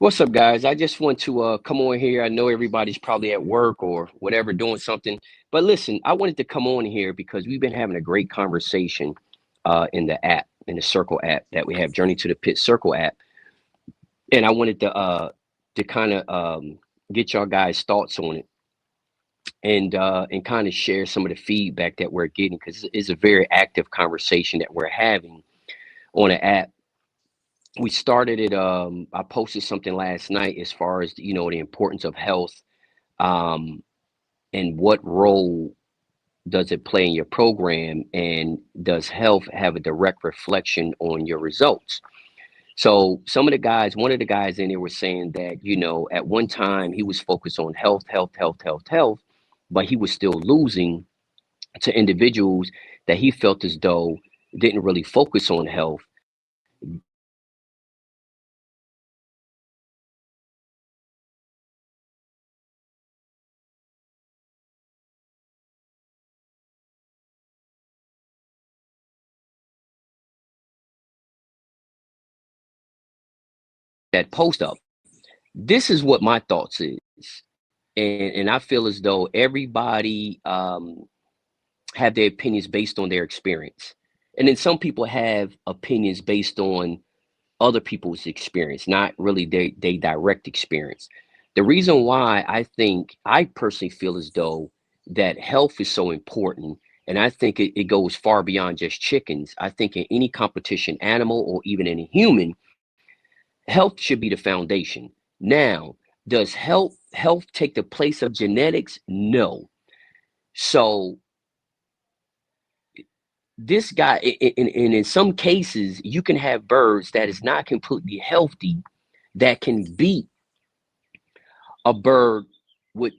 What's up, guys? I just want to come on here. I know everybody's probably at work or whatever doing something, but listen, I wanted to come on here because we've been having a great conversation in the app, in the Circle app that we have, Journey to the Pit Circle app, and I wanted to kind of get y'all guys' thoughts on it and kind of share some of the feedback that we're getting because it's a very active conversation that we're having on the app. We started it. I posted something last night as far as the importance of health, um, and what role does it play in your program, and does health have a direct reflection on your results? So some of the guys, one of the guys in there was saying that at one time he was focused on health, health, health, health, health, but he was still losing to individuals that he felt as though didn't really focus on health. That post up. This is what my thoughts is, and I feel as though everybody have their opinions based on their experience, and then some people have opinions based on other people's experience, not really their direct experience. The reason why I personally feel as though that health is so important, and I think it goes far beyond just chickens. I think in any competition animal or even any human, health should be the foundation. Now, does health take the place of genetics? No. So this guy, in some cases, you can have birds that is not completely healthy that can beat a bird with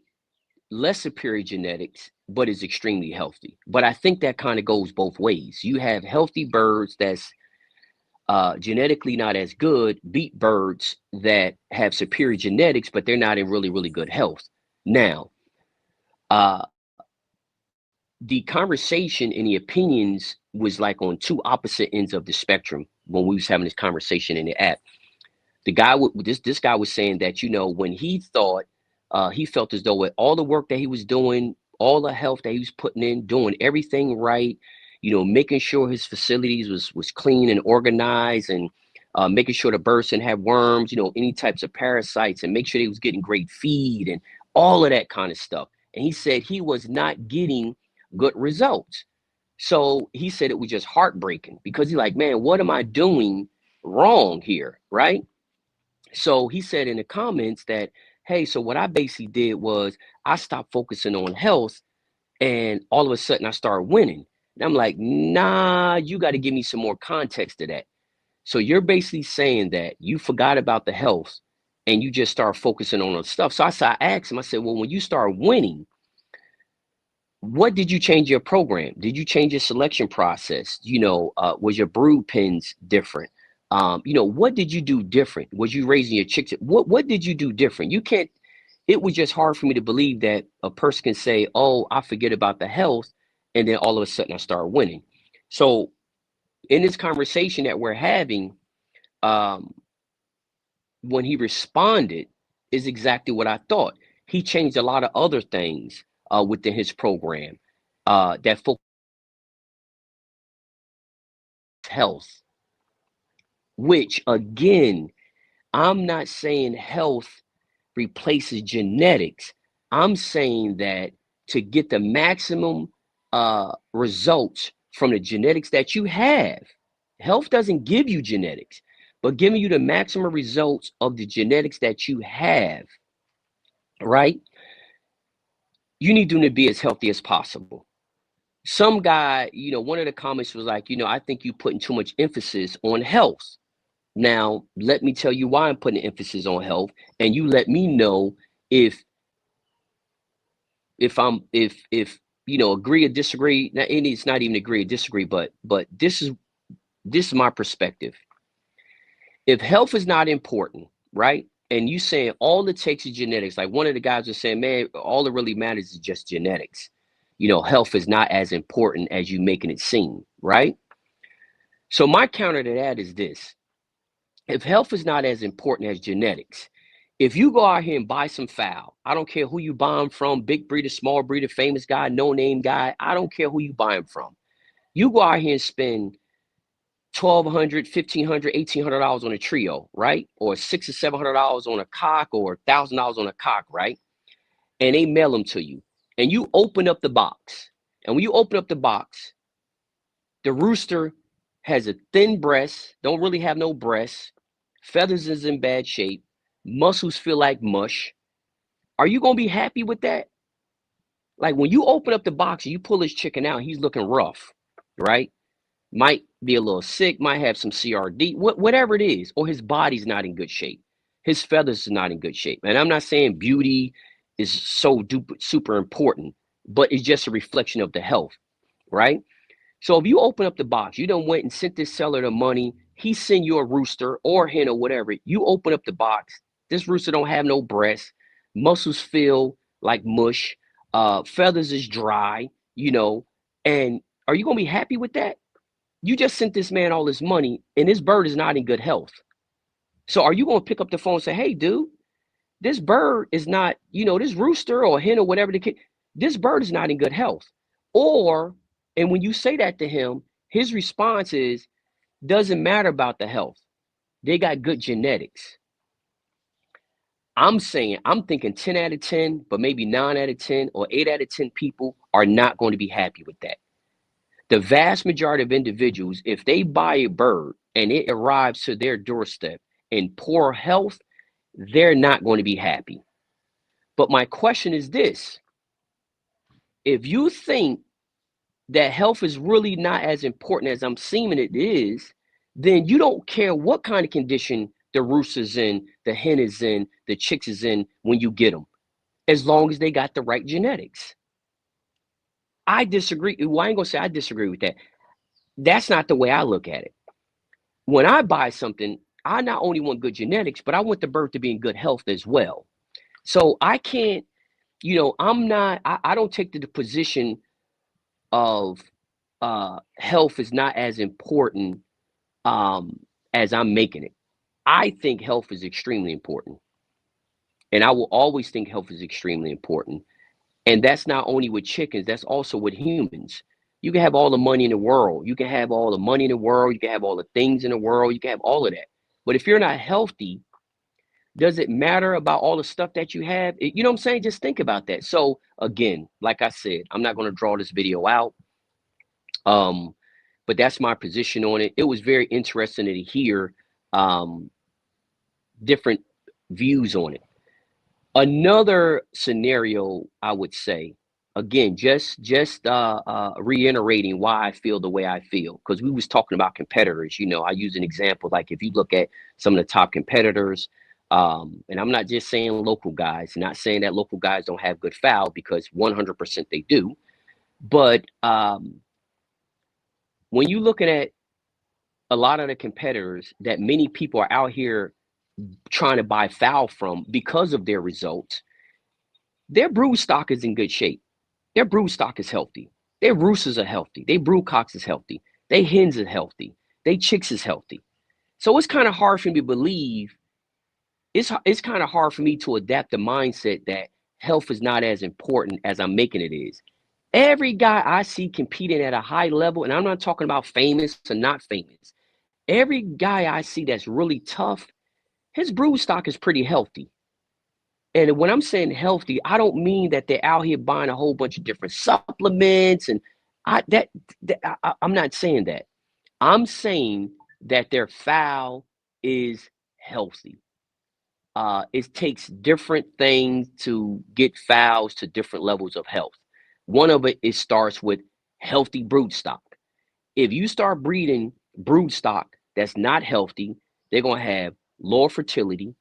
less superior genetics, but is extremely healthy. But I think that kind of goes both ways. You have healthy birds that's genetically not as good, beat birds that have superior genetics, but they're not in really, really good health. Now, uh, the conversation and the opinions was like on two opposite ends of the spectrum when we was having this conversation in the app. This guy was saying that when he thought he felt as though with all the work that he was doing, all the health that he was putting in, doing everything right, making sure his facilities was clean and organized, and making sure the birds didn't have worms, any types of parasites, and make sure they was getting great feed and all of that kind of stuff. And he said he was not getting good results. So he said it was just heartbreaking because he's like, man, what am I doing wrong here? Right. So he said in the comments that, hey, so what I basically did was I stopped focusing on health, and all of a sudden I started winning. And I'm like, nah, you got to give me some more context to that. So you're basically saying that you forgot about the health and you just start focusing on the stuff. So I asked him, I said, well, when you start winning, what did you change your program? Did you change your selection process? Was your brood pens different? What did you do different? Was you raising your chicks? What did you do different? You can't. It was just hard for me to believe that a person can say, "Oh, I forget about the health," and then all of a sudden I start winning. So in this conversation that we're having, um, when he responded, is exactly what I thought. He changed a lot of other things within his program that focus health, which again, I'm not saying health replaces genetics. I'm saying that to get the maximum results from the genetics that you have, health doesn't give you genetics, but giving you the maximum results of the genetics that you have, right? You need them to be as healthy as possible. Some guy, one of the comments was like, I think you putting too much emphasis on health. Now, let me tell you why I'm putting emphasis on health, and you let me know if if agree or disagree. Now, and it's not even agree or disagree, but this is my perspective. If health is not important, right? And you saying all it takes is genetics, like one of the guys was saying, man, all that really matters is just genetics. Health is not as important as you making it seem, right? So my counter to that is this: if health is not as important as genetics, If you go out here and buy some fowl, I don't care who you buy them from, big breeder, small breeder, famous guy, no name guy, I don't care who you buy them from. You go out here and spend $1,200, $1,500, $1,800 on a trio, right? Or $600 or $700 on a cock, or $1,000 on a cock, right? And they mail them to you. And you open up the box. And when you open up the box, the rooster has a thin breast, don't really have no breast, feathers is in bad shape, muscles feel like mush. Are you going to be happy with that? Like when you open up the box and you pull his chicken out, he's looking rough, right? Might be a little sick, might have some CRD, whatever it is, or his body's not in good shape. His feathers are not in good shape. And I'm not saying beauty is so super important, but it's just a reflection of the health, right? So if you open up the box, you done went and sent this seller the money, he send you a rooster or hen or whatever, you open up the box, this rooster don't have no breast, muscles feel like mush, feathers is dry, and are you gonna be happy with that? You just sent this man all this money and this bird is not in good health. So are you gonna pick up the phone and say, hey dude, this bird is not, this rooster or hen or whatever the kid, this bird is not in good health? And when you say that to him, his response is, doesn't matter about the health. They got good genetics. I'm thinking 10 out of 10, but maybe 9 out of 10 or 8 out of 10 people are not going to be happy with that. The vast majority of individuals, if they buy a bird and it arrives to their doorstep in poor health, they're not going to be happy. But my question is this: if you think that health is really not as important as I'm seeming it is, then you don't care what kind of condition the rooster's in, the hen is in, the chicks is in when you get them, as long as they got the right genetics. I disagree. Well, I ain't gonna say I disagree with that. That's not the way I look at it. When I buy something, I not only want good genetics, but I want the bird to be in good health as well. So I can't, I don't take the position of health is not as important as I'm making it. I think health is extremely important. And I will always think health is extremely important. And that's not only with chickens, that's also with humans. You can have all the money in the world. You can have all the money in the world. You can have all the things in the world. You can have all of that. But if you're not healthy, does it matter about all the stuff that you have? You know what I'm saying? Just think about that. So again, like I said, I'm not going to draw this video out. But that's my position on it. It was very interesting to hear different views on it. Another scenario, I would say, again, just reiterating why I feel the way I feel, because we was talking about competitors. I use an example, like if you look at some of the top competitors, and I'm not just saying local guys, not saying that local guys don't have good fowl, because 100% they do. But when you're looking at a lot of the competitors that many people are out here trying to buy fowl from because of their results, their brood stock is in good shape. Their brood stock is healthy. Their roosters are healthy. Their brood cocks is healthy. Their hens are healthy. Their chicks is healthy. So it's kind of hard for me to believe. It's kind of hard for me to adapt the mindset that health is not as important as I'm making it is. Every guy I see competing at a high level, and I'm not talking about famous or not famous, every guy I see that's really tough, his brood stock is pretty healthy. And when I'm saying healthy, I don't mean that they're out here buying a whole bunch of different supplements. And I'm not saying that. I'm saying that their fowl is healthy. It takes different things to get fowls to different levels of health. One of it starts with healthy brood stock. If you start breeding brood stock that's not healthy, they're going to have lower fertility,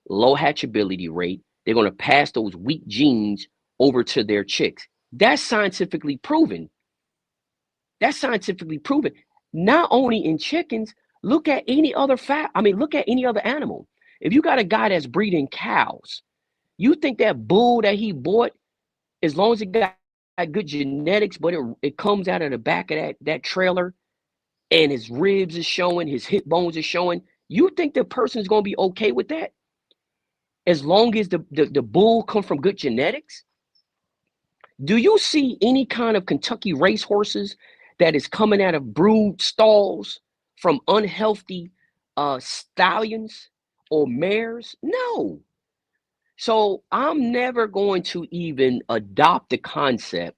low hatchability rate. They're going to pass those weak genes over to their chicks. That's scientifically proven. That's scientifically proven. Not only in chickens, look at any other look at any other animal. If you got a guy that's breeding cows, you think that bull that he bought, as long as it got good genetics, but it comes out of the back of that trailer and his ribs is showing, his hip bones are showing, you think the person is going to be okay with that? as long as the bull come from good genetics. Do you see any kind of Kentucky racehorses that is coming out of brood stalls from unhealthy stallions or mares? No. So I'm never going to even adopt the concept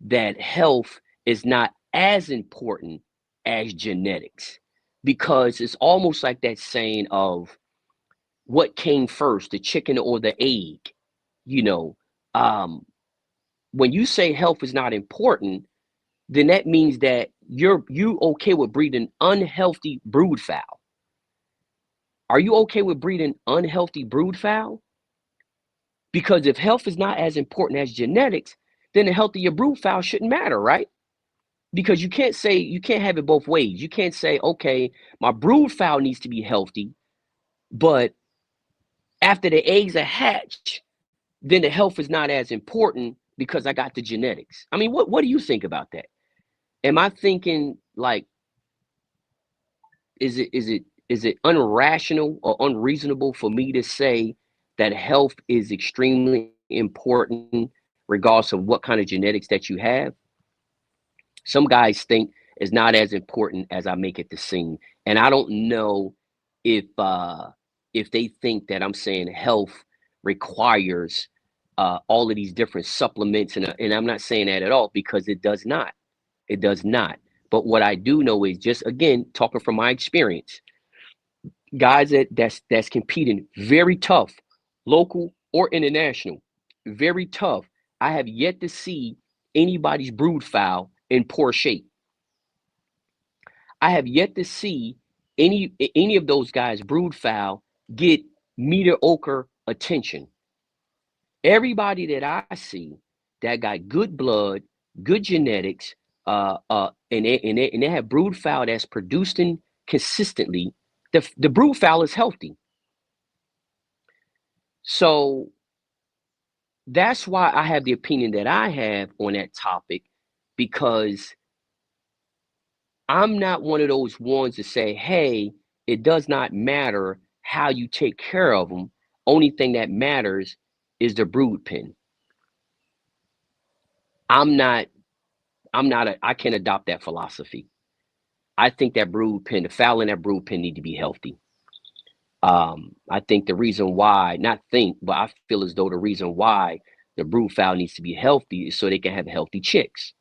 that health is not as important as genetics, because it's almost like that saying of what came first, the chicken or the egg. You know, um, when you say health is not important, then that means that you okay with breeding unhealthy brood fowl. Are you okay with breeding unhealthy brood fowl? Because if health is not as important as genetics, then the health of your brood fowl shouldn't matter, right? Because you can't have it both ways. You can't say, okay, my brood fowl needs to be healthy, but after the eggs are hatched, then the health is not as important because I got the genetics. I mean, what do you think about that? Am I thinking like, is it unrational or unreasonable for me to say that health is extremely important regardless of what kind of genetics that you have? Some guys think it's not as important as I make it to seem, and I don't know if if they think that I'm saying health requires all of these different supplements, and I'm not saying that at all, because it does not. It does not. But what I do know is, just again talking from my experience, guys that's competing very tough, local or international, very tough. I have yet to see anybody's brood fowl in poor shape. I have yet to see any of those guys brood fowl get mediocre attention. Everybody that I see that got good blood, good genetics, and they have brood fowl that's producing consistently. The brood fowl is healthy. So that's why I have the opinion that I have on that topic, because I'm not one of those ones to say, hey, it does not matter how you take care of them. Only thing that matters is the brood pen. I'm not, I can't adopt that philosophy. I think that brood pen, the fowl in that brood pen need to be healthy. I think the reason why, not think, but I feel as though the reason why the brood fowl needs to be healthy is so they can have healthy chicks.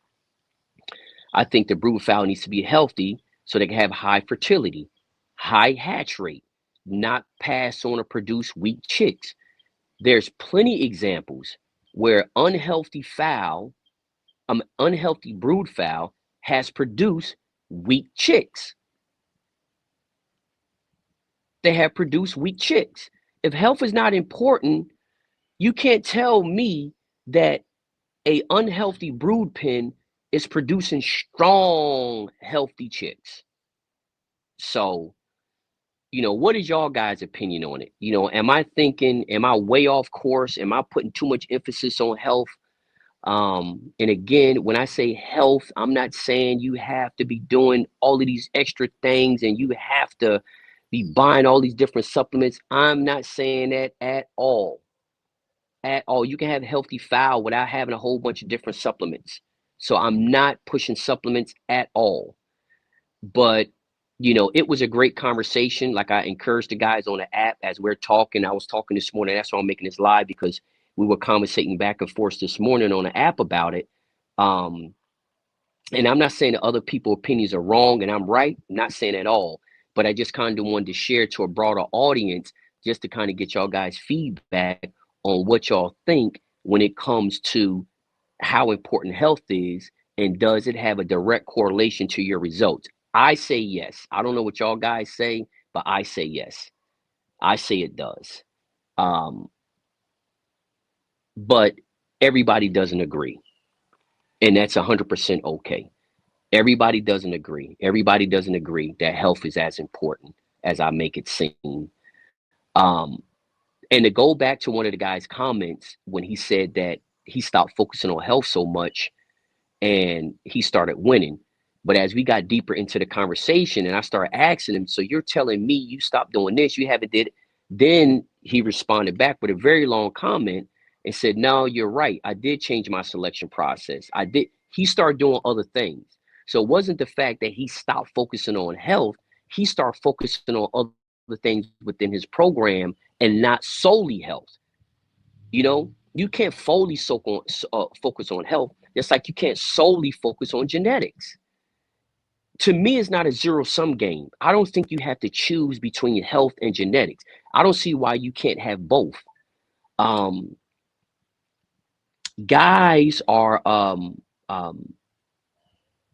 I think the brood fowl needs to be healthy so they can have high fertility, high hatch rate, not pass on or produce weak chicks. There's plenty examples where unhealthy brood fowl has produced weak chicks. They have produced weak chicks. If health is not important, you can't tell me that a unhealthy brood pen is producing strong, healthy chicks. So, what is y'all guys' opinion on it? Am I thinking, am I way off course? Am I putting too much emphasis on health? And again, when I say health, I'm not saying you have to be doing all of these extra things and you have to be buying all these different supplements. I'm not saying that at all. At all. You can have healthy fowl without having a whole bunch of different supplements. So I'm not pushing supplements at all. But it was a great conversation. Like, I encouraged the guys on the app as we're talking. I was talking this morning. That's why I'm making this live, because we were conversating back and forth this morning on the app about it. And I'm not saying that other people's opinions are wrong and I'm right. I'm not saying at all. But I just kind of wanted to share to a broader audience, just to kind of get y'all guys feedback on what y'all think when it comes to how important health is, and does it have a direct correlation to your results. I say yes. I don't know what y'all guys say, but I say yes. I say it does. Um, but everybody doesn't agree, and that's 100% okay. Everybody doesn't agree. Everybody doesn't agree that health is as important as I make it seem. Um, and to go back to one of the guy's comments when he said that he stopped focusing on health so much and he started winning. But as we got deeper into the conversation and I started asking him, so you're telling me you stopped doing this, you haven't did it. Then he responded back with a very long comment and said, no, you're right. I did change my selection process. I did. He started doing other things. So it wasn't the fact that he stopped focusing on health. He started focusing on other things within his program and not solely health. You know, you can't fully focus on health, just like you can't solely focus on genetics. To me, it's not a zero sum game. I don't think you have to choose between health and genetics. I don't see why you can't have both. Um, guys are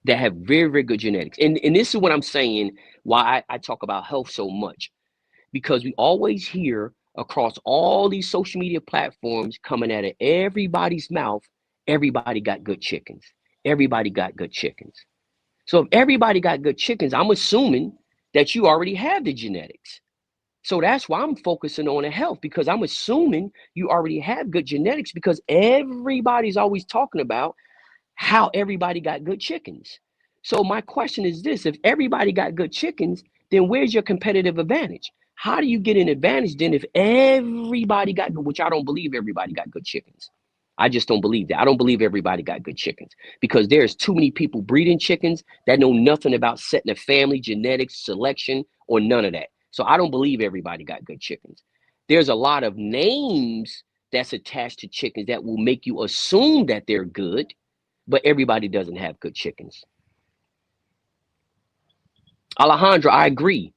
that have very, very good genetics. And this is what I'm saying why I talk about health so much, because we always hear across all these social media platforms coming out of everybody's mouth, everybody got good chickens. Everybody got good chickens. So if everybody got good chickens, I'm assuming that you already have the genetics. So that's why I'm focusing on the health, because I'm assuming you already have good genetics, because everybody's always talking about how everybody got good chickens. So my question is this: if everybody got good chickens, then where's your competitive advantage? How do you get an advantage then if everybody got good, which I don't believe everybody got good chickens. I just don't believe that. I don't believe everybody got good chickens, because there's too many people breeding chickens that know nothing about setting a family, genetics, selection, or none of that. So I don't believe everybody got good chickens. There's a lot of names that's attached to chickens that will make you assume that they're good, but everybody doesn't have good chickens. Alejandro, I agree.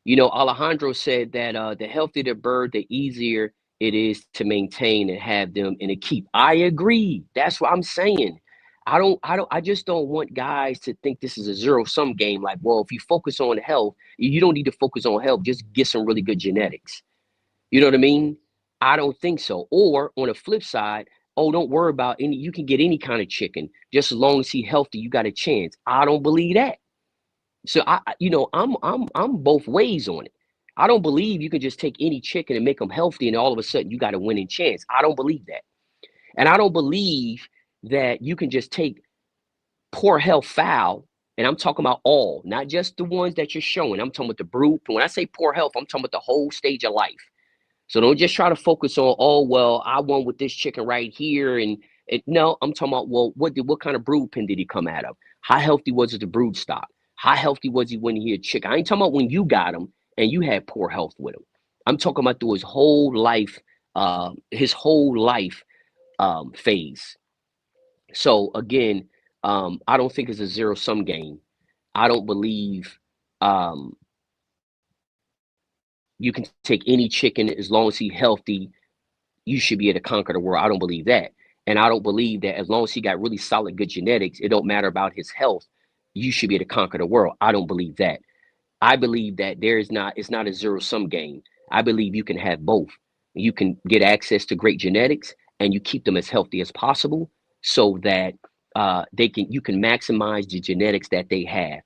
You know, Alejandro said that the healthier the bird, the easier it is to maintain and have them in a keep. I agree. That's what I'm saying. I just don't want guys to think this is a zero sum game. Like, well, if you focus on health, you don't need to focus on health. Just get some really good genetics. You know what I mean? I don't think so. Or on the flip side, oh, don't worry about any, you can get any kind of chicken. Just as long as he's healthy, you got a chance. I don't believe that. So I'm both ways on it. I don't believe you can just take any chicken and make them healthy and all of a sudden you got a winning chance. I don't believe that. And I don't believe that you can just take poor health fowl, and I'm talking about all, not just the ones that you're showing. I'm talking about the brood. When I say poor health, I'm talking about the whole stage of life. So don't just try to focus on, oh, well, I won with this chicken right here. And no, I'm talking about, well, what kind of brood pen did he come out of? How healthy was it, the brood stock? How healthy was he when he had chicken? I ain't talking about when you got him and you had poor health with him. I'm talking about through his whole life phase. So again, I don't think it's a zero sum game. I don't believe um, you can take any chicken as long as he's healthy. You should be able to conquer the world. I don't believe that. And I don't believe that as long as he got really solid, good genetics, it don't matter about his health. You should be able to conquer the world. I don't believe that. I believe that it's not a zero sum game. I believe you can have both. You can get access to great genetics and you keep them as healthy as possible so that you can maximize the genetics that they have.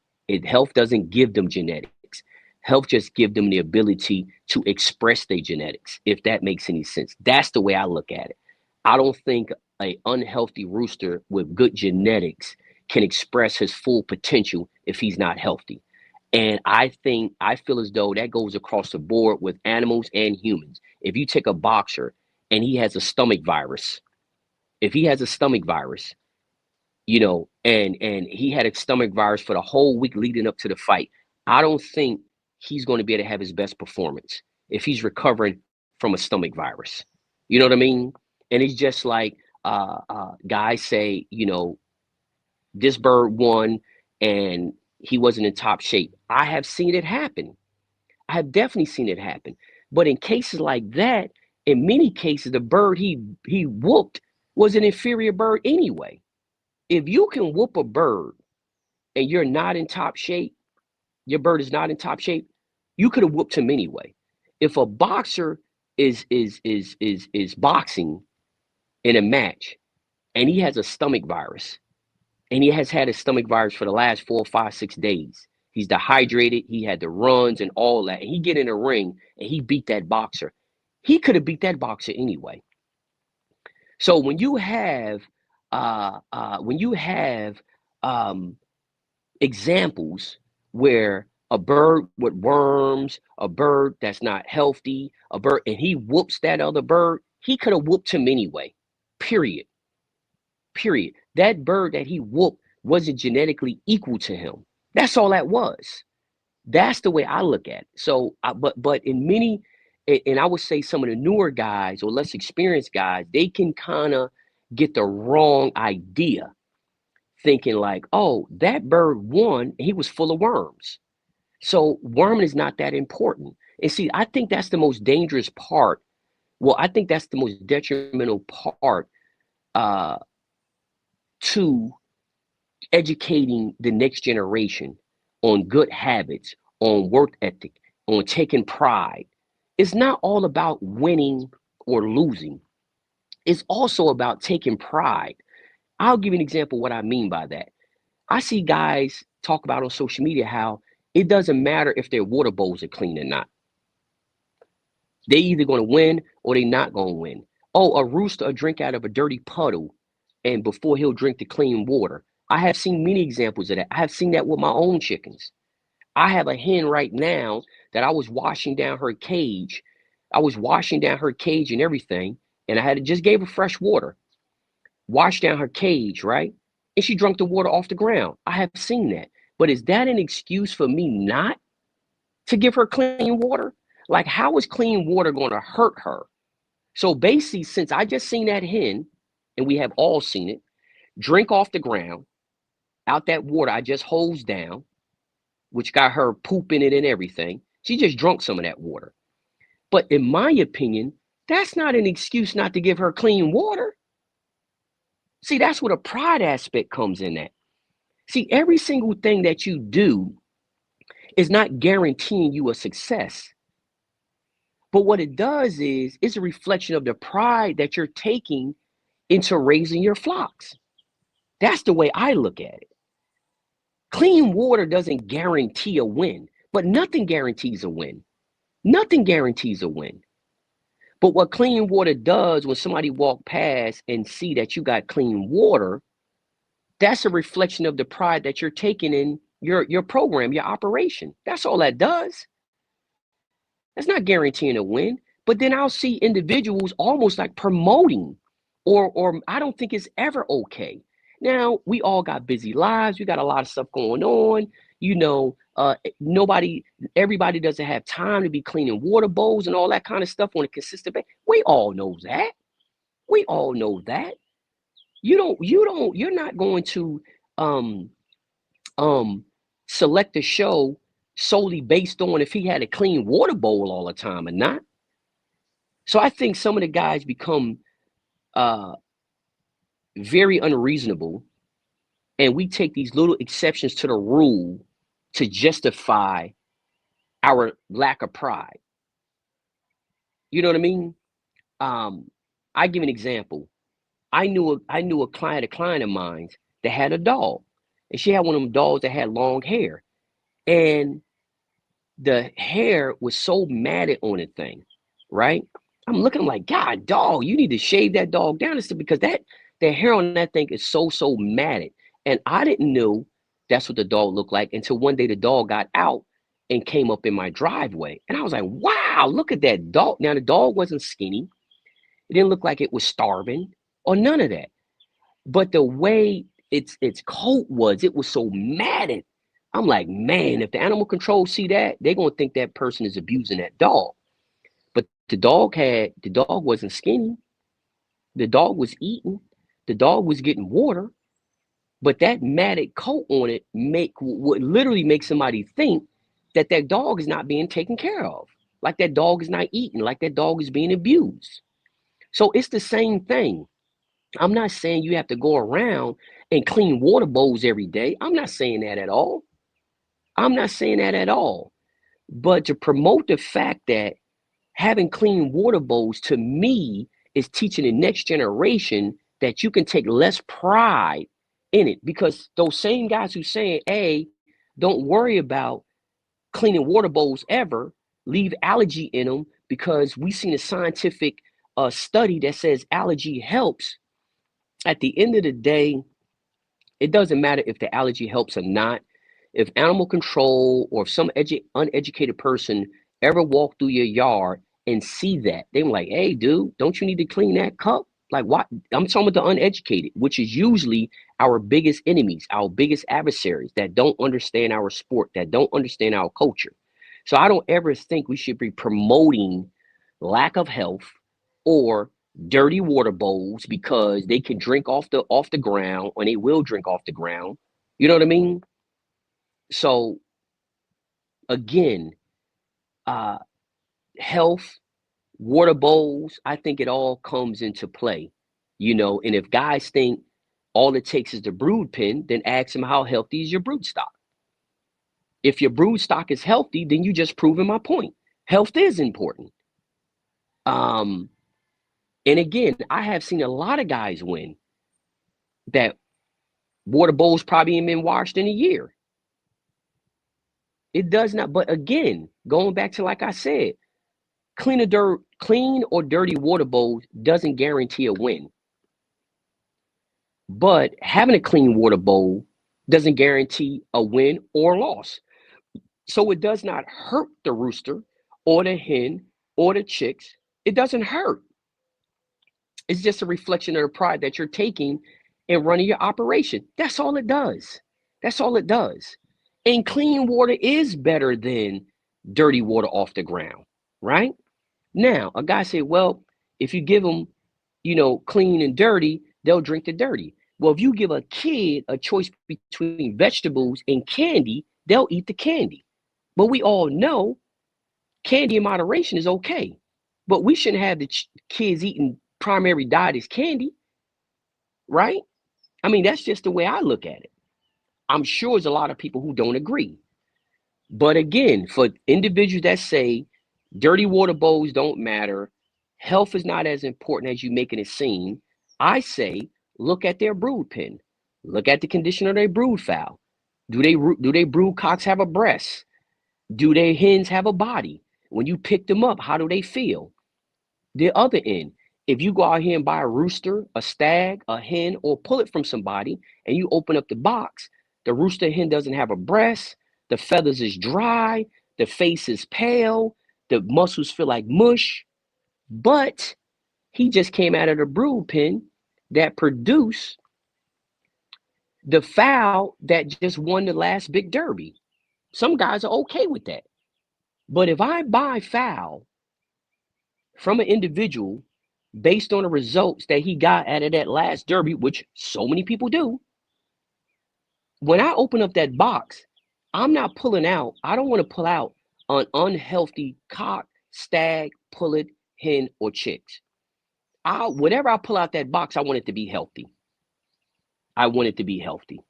Health doesn't give them genetics. Health just give them the ability to express their genetics, if that makes any sense. That's the way I look at it. I don't think a unhealthy rooster with good genetics can express his full potential if he's not healthy. And I feel as though that goes across the board with animals and humans. If you take a boxer and he has a stomach virus, if he has a stomach virus, and he had a stomach virus for the whole week leading up to the fight, I don't think he's going to be able to have his best performance if he's recovering from a stomach virus. You know what I mean? And it's just like guys say, this bird won and he wasn't in top shape. I have seen it happen. I have definitely seen it happen. But in cases like that, in many cases, the bird he whooped was an inferior bird anyway. If you can whoop a bird and you're not in top shape, your bird is not in top shape, you could have whooped him anyway. If a boxer is boxing in a match and he has a stomach virus, and he has had his stomach virus for the last 4, 5, 6 days. He's dehydrated. He had the runs and all that. And he get in a ring and he beat that boxer. He could have beat that boxer anyway. So when you have examples where a bird with worms, a bird that's not healthy, a bird, and he whoops that other bird, he could have whooped him anyway. Period. Period. That bird that he whooped wasn't genetically equal to him. That's all that was. That's the way I look at it. So, but in many, and I would say some of the newer guys or less experienced guys, they can kind of get the wrong idea, thinking like, oh, that bird won, and he was full of worms. So worming is not that important. And see, I think that's the most dangerous part. Well, I think that's the most detrimental part uh, to educating the next generation on good habits, on work ethic, on taking pride. It's not all about winning or losing. It's also about taking pride. I'll give you an example of what I mean by that. I see guys talk about on social media how it doesn't matter if their water bowls are clean or not. They either going to win or they not going to win. Oh, a rooster will drink out of a dirty puddle and before he'll drink the clean water. I have seen many examples of that. I have seen that with my own chickens. I have a hen right now that I was washing down her cage. I was washing down her cage and everything, and I had to just gave her fresh water, washed down her cage, right? And she drank the water off the ground. I have seen that. But is that an excuse for me not to give her clean water? Like, how is clean water going to hurt her? So basically, since I just seen that hen, and we have all seen it, drink off the ground, out that water I just hosed down, which got her poop in it and everything. She just drunk some of that water. But in my opinion, that's not an excuse not to give her clean water. See, that's where the pride aspect comes in at. See, every single thing that you do is not guaranteeing you a success. But what it does is it's a reflection of the pride that you're taking into raising your flocks. That's the way I look at it. Clean water doesn't guarantee a win, but nothing guarantees a win. Nothing guarantees a win. But what clean water does when somebody walk past and see that you got clean water, that's a reflection of the pride that you're taking in your program, your operation. That's all that does. That's not guaranteeing a win. But then I'll see individuals almost like promoting, or I don't think it's ever okay. Now, we all got busy lives. We got a lot of stuff going on. You know, everybody doesn't have time to be cleaning water bowls and all that kind of stuff on a consistent basis. We all know that. We all know that. You're not going to um select a show solely based on if he had a clean water bowl all the time or not. So I think some of the guys become very unreasonable, and we take these little exceptions to the rule to justify our lack of pride. You know what I mean? I give an example. I knew a client of mine that had a dog, and she had one of them dogs that had long hair, and the hair was so matted on the thing, right? I'm looking like, God, dog, you need to shave that dog down. It's because the hair on that thing is so matted. And I didn't know that's what the dog looked like until one day the dog got out and came up in my driveway. And I was like, wow, look at that dog. Now the dog wasn't skinny. It didn't look like it was starving or none of that. But the way its coat was, it was so matted. I'm like, man, if the animal control see that, they're gonna think that person is abusing that dog. But the dog wasn't skinny. The dog was eating. The dog was getting water. But that matted coat on it would literally make somebody think that that dog is not being taken care of. Like that dog is not eating, like that dog is being abused. So it's the same thing. I'm not saying you have to go around and clean water bowls every day. I'm not saying that at all. I'm not saying that at all. But to promote the fact that having clean water bowls, to me, is teaching the next generation that you can take less pride in it. Because those same guys who saying, hey, don't worry about cleaning water bowls ever, leave allergy in them, because we've seen a scientific study that says allergy helps. At the end of the day, it doesn't matter if the allergy helps or not. if animal control or if some uneducated person ever walk through your yard and see that, they're like, hey, dude, don't you need to clean that cup? Like, what? I'm talking about the uneducated, which is usually our biggest enemies, our biggest adversaries that don't understand our sport, that don't understand our culture. So I don't ever think we should be promoting lack of health or dirty water bowls because they can drink off the ground, or they will drink off the ground. You know what I mean? So again, uh, health, water bowls, I think it all comes into play, and if guys think all it takes is the brood pen, then ask them how healthy is your brood stock. If your brood stock is healthy, then you just proven my point. Health is important. Um, and again, I have seen a lot of guys win that water bowls probably ain't been washed in a year. It does not, but again, going back to like I said, clean or dirty water bowls doesn't guarantee a win. But having a clean water bowl doesn't guarantee a win or loss. So it does not hurt the rooster or the hen or the chicks. It doesn't hurt. It's just a reflection of the pride that you're taking in running your operation. That's all it does. That's all it does. And clean water is better than dirty water off the ground, right? Now, a guy said, well, if you give them, clean and dirty, they'll drink the dirty. Well, if you give a kid a choice between vegetables and candy, they'll eat the candy. But we all know candy in moderation is okay. But we shouldn't have the kids eating primary diet is candy, right? I mean, that's just the way I look at it. I'm sure there's a lot of people who don't agree. But again, for individuals that say dirty water bowls don't matter, health is not as important as you making it seem, I say look at their brood pen. Look at the condition of their brood fowl. Do they brood cocks have a breast? Do their hens have a body? When you pick them up, how do they feel? The other end, if you go out here and buy a rooster, a stag, a hen, or pull it from somebody, and you open up the box, the rooster hen doesn't have a breast, the feathers is dry, the face is pale, the muscles feel like mush, but he just came out of the brood pen that produced the fowl that just won the last big derby. Some guys are okay with that. But if I buy fowl from an individual based on the results that he got out of that last derby, which so many people do, when I open up that box, I'm not pulling out, I don't want to pull out an unhealthy cock, stag, pullet, hen, or chicks. Whatever I pull out that box, I want it to be healthy. I want it to be healthy.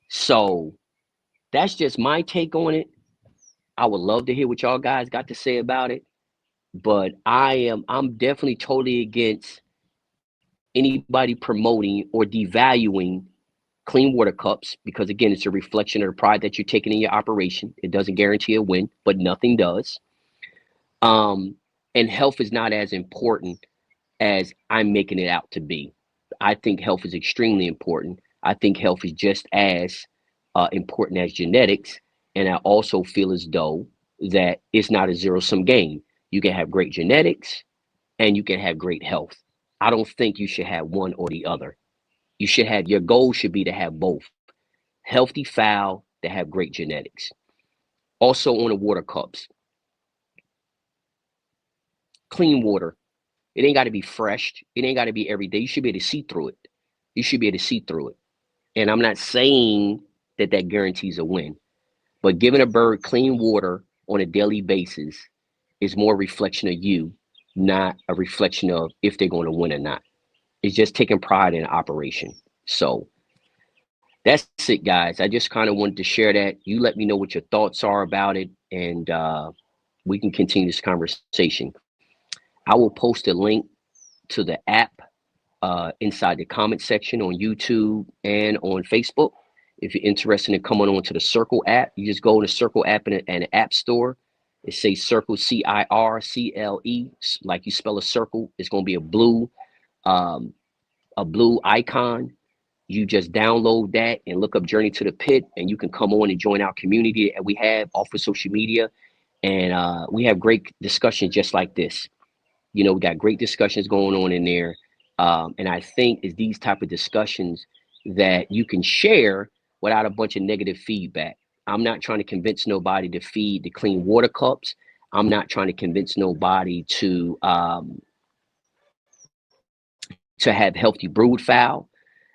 So that's just my take on it. I would love to hear what y'all guys got to say about it. But I'm definitely totally against anybody promoting or devaluing clean water cups, because again, it's a reflection of the pride that you're taking in your operation. It doesn't guarantee a win, but nothing does. And health is not as important as I'm making it out to be. I think health is extremely important. I think health is just as important as genetics. And I also feel as though that it's not a zero-sum game. You can have great genetics and you can have great health. I don't think you should have one or the other. Your goal should be to have both. Healthy fowl that have great genetics. Also on the water cups, clean water. It ain't got to be fresh. It ain't got to be every day. You should be able to see through it. You should be able to see through it. And I'm not saying that guarantees a win, but giving a bird clean water on a daily basis is more a reflection of you, not a reflection of if they're going to win or not. It's just taking pride in the operation. So that's it, guys. I just kind of wanted to share that. You let me know what your thoughts are about it, and we can continue this conversation. I will post a link to the app inside the comment section on YouTube and on Facebook. If you're interested in coming on to the Circle app, you just go to the Circle app in an app store. It says Circle, CIRCLE, like you spell a circle. It's going to be a blue icon. You just download that and look up Journey to the Pit, and you can come on and join our community that we have off of social media. And we have great discussions just like this. You know, we got great discussions going on in there. And I think it's these type of discussions that you can share without a bunch of negative feedback. I'm not trying to convince nobody to feed the clean water cups. I'm not trying to convince nobody to have healthy brood fowl.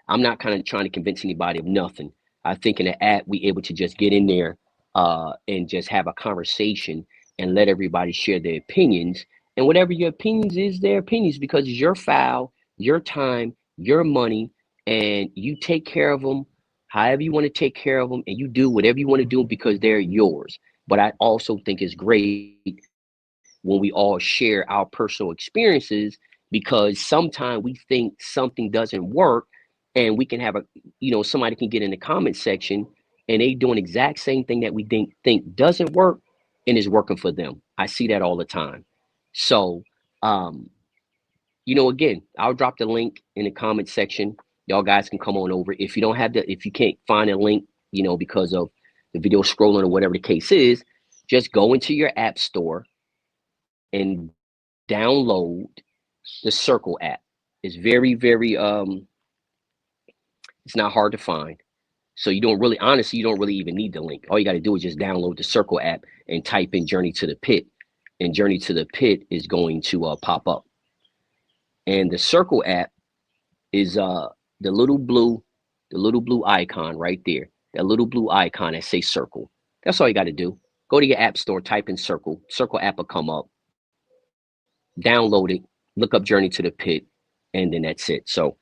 I'm not kind of trying to convince anybody of nothing. I think in the app we able to just get in there and just have a conversation and let everybody share their opinions. And whatever your opinions is, their opinions, because it's your fowl, your time, your money, and you take care of them however you want to take care of them, and you do whatever you want to do because they're yours. But I also think it's great when we all share our personal experiences, because sometimes we think something doesn't work, and we can have a, you know, somebody can get in the comment section and they doing exact same thing that we think doesn't work and is working for them. I see that all the time. So um you know, again, I'll drop the link in the comment section. Y'all guys can come on over. If you don't have the, if you can't find a link, you know, because of the video scrolling or whatever the case is, just go into your app store and download the Circle app. It's very it's not hard to find. So you don't really, honestly, you don't really even need the link. All you got to do is just download the Circle app and type in Journey to the Pit, and Journey to the Pit is going to pop up. And the Circle app is the little blue icon right there. That little blue icon that says Circle. That's all you got to do. Go to your app store, type in Circle. Circle app will come up. Download it, look up Journey to the Pit, and then that's it. So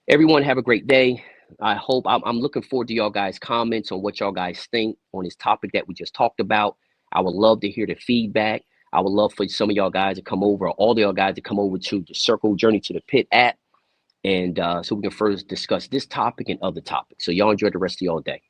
everyone have a great day. I hope, I'm looking forward to y'all guys' comments on what y'all guys think on this topic that we just talked about. I would love to hear the feedback. I would love for some of y'all guys to come over, or all of y'all guys to come over to the Circle Journey to the Pit app, and so we can further discuss this topic and other topics. So y'all enjoy the rest of y'all day.